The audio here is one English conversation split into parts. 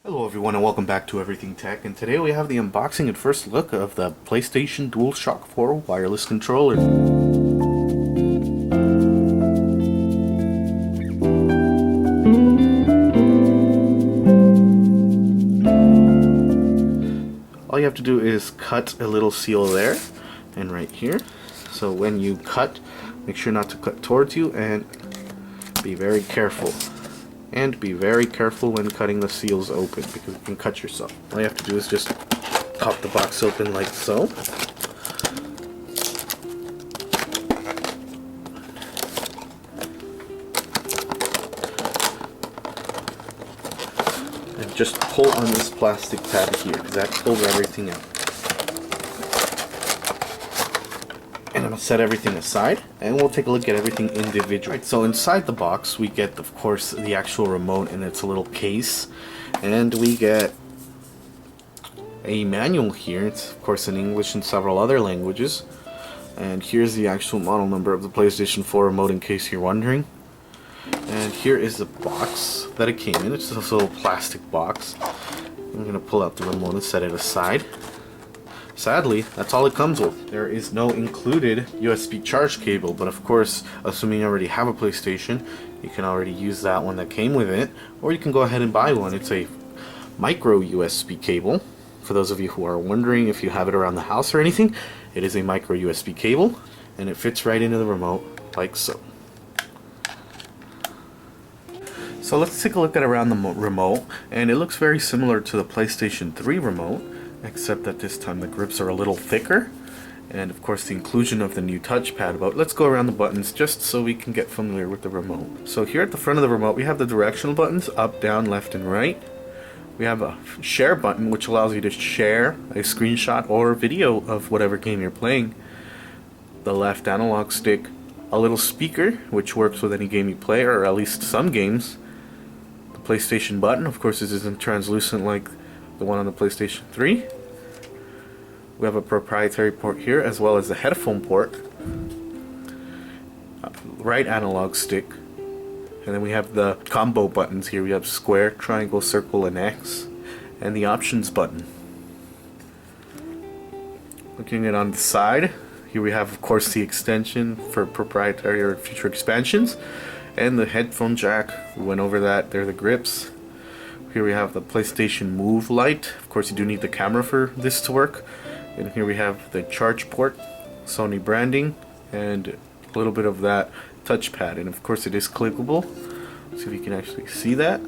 Hello everyone and welcome back to Everything Tech, and today we have the unboxing and first look of the PlayStation DualShock 4 wireless controller. All you have to do is cut a little seal there and right here. So when you cut, make sure not to cut towards you and be very careful. And be very careful when cutting the seals open because you can cut yourself. All you have to do is just pop the box open like so. And just pull on this plastic pad here because that pulls everything out. And I'm going to set everything aside and we'll take a look at everything individually. Right, so inside the box we get, of course, the actual remote in its little case, and we get a manual here. It's of course in English and several other languages, and here's the actual model number of the PlayStation 4 remote in case you're wondering. And here is the box that it came in. It's just a little plastic box. I'm going to pull out the remote and set it aside. Sadly, that's all it comes with. There is no included USB charge cable, but of course, assuming you already have a PlayStation, you can already use that one that came with it, or you can go ahead and buy one. It's a micro USB cable. For those of you who are wondering if you have it around the house or anything, it is a micro USB cable, and it fits right into the remote, like so. So let's take a look at around the remote, and it looks very similar to the PlayStation 3 remote, except that this time the grips are a little thicker, and of course the inclusion of the new touchpad. But let's go around the buttons just so we can get familiar with the remote. So here at the front of the remote we have the directional buttons, up, down, left, and right. We have a share button which allows you to share a screenshot or video of whatever game you're playing. The left analog stick, a little speaker which works with any game you play, or at least some games. The PlayStation button, of course, this isn't translucent like the one on the PlayStation 3. We have a proprietary port here as well as the headphone port, right analog stick, and then we have the combo buttons here. We have square, triangle, circle, and X, and the options button. Looking at on the side, here we have of course the extension for proprietary or future expansions, and the headphone jack. We went over that. There are the grips. Here we have the PlayStation Move light. Of course you do need the camera for this to work. And here we have the charge port, Sony branding, and a little bit of that touchpad. And of course it is clickable. Let's see if you can actually see that.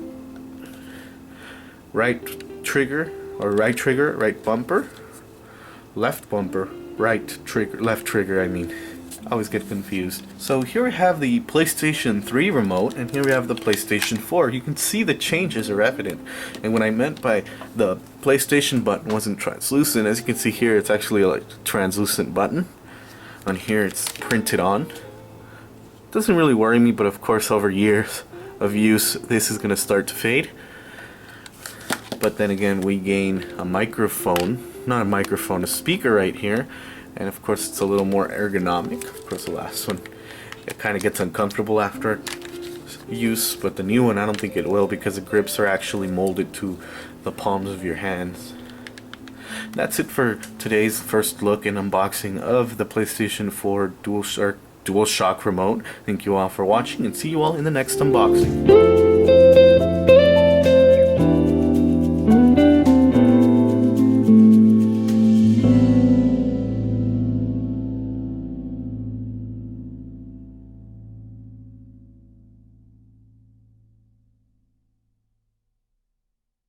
Right trigger, or right trigger, right bumper. Left bumper, right trigger, left trigger I mean. I always get confused. So here we have the PlayStation 3 remote, and here we have the PlayStation 4. You can see the changes are evident. And what I meant by the PlayStation button wasn't translucent, as you can see here, it's actually a translucent button. On here it's printed on. Doesn't really worry me, but of course over years of use this is going to start to fade. But then again, we gain a microphone, not a microphone, a speaker right here. And of course it's a little more ergonomic. Of course the last one, it kind of gets uncomfortable after use, but the new one I don't think it will, because the grips are actually molded to the palms of your hands. That's it for today's first look and unboxing of the PlayStation 4 DualShock remote. Thank you all for watching, and see you all in the next unboxing.